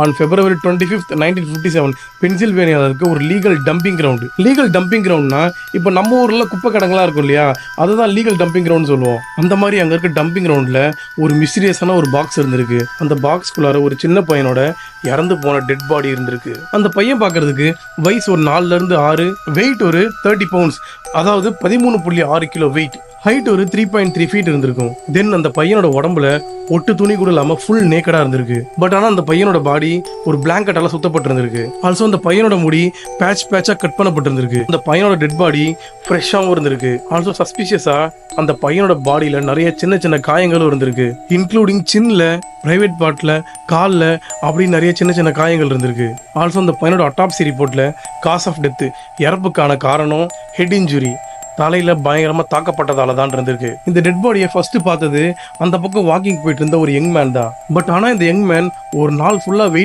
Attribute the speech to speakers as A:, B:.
A: On February 25th 1957 பென்சில்வேனியாவில் இருக்க ஒரு legal dumping ground. Legal dumping கிரவுண்ட்னா இப்போ நம்ம ஊரில் குப்பை கடங்களாக இருக்கும் இல்லையா, அதுதான் லீகல் டம்பிங் கிரவுண்ட் சொல்லுவோம். அந்த மாதிரி அங்கே இருக்க டம்பிங் கிரவுண்டில் ஒரு மிஸ்டீரியஸான ஒரு பாக்ஸ் இருந்திருக்கு. அந்த பாக்ஸ்குள்ளார ஒரு சின்ன பையனோட இறந்து போன டெட் பாடி இருந்திருக்கு. அந்த பையன் பார்க்கறதுக்கு வயசு ஒரு 4 to 6, வெயிட் ஒரு 30 pounds, அதாவது 13.6 கிலோ வெயிட், ஹைட் ஒரு 3.3 feet இருந்திருக்கும். தென் அந்த பையனோட உடம்புல ஒட்டு துணி கூட இல்லாம ஃபுல் நேக்கடா இருந்திருக்கு. பட் ஆனா அந்த பையனோட பாடி ஒரு பிளாங்கெட்டால சுத்தப்பட்டிருந்திருக்கு. ஆல்சோ அந்த பையனோட முடி பேட்சா கட் பண்ணப்பட்டிருந்திருக்கு. அந்த பையனோட டெட் பாடி ஃப்ரெஷ்ஷாவும் இருந்திருக்கு. ஆல்சோ சஸ்பிஷியஸா அந்த பையனோட பாடியில நிறைய சின்ன சின்ன காயங்களும் இருந்திருக்கு. இன்க்ளூடிங் சின்ல, பிரைவேட் பார்ட்ல, கால்ல அப்படி நிறைய சின்ன சின்ன காயங்கள் இருந்திருக்கு. ஆல்சோ அந்த பையனோட அட்டாப்சி ரிப்போர்ட்ல காஸ் ஆஃப் டெத், இறப்புக்கான காரணம் ஹெட் இன்ஜுரி, தலையில பயங்கரமா தாக்கப்பட்டதால தான் இருந்திருக்கு. இந்த டெட் பாடியை ஃபர்ஸ்ட் பார்த்தது அந்த பக்கம் வாக்கிங் போயிட்டு இருந்த ஒரு யங் மேன் தான். பட் ஆனா இந்த யங் மேன் ஒரு நாள் ஃபுல்லா வெயிட்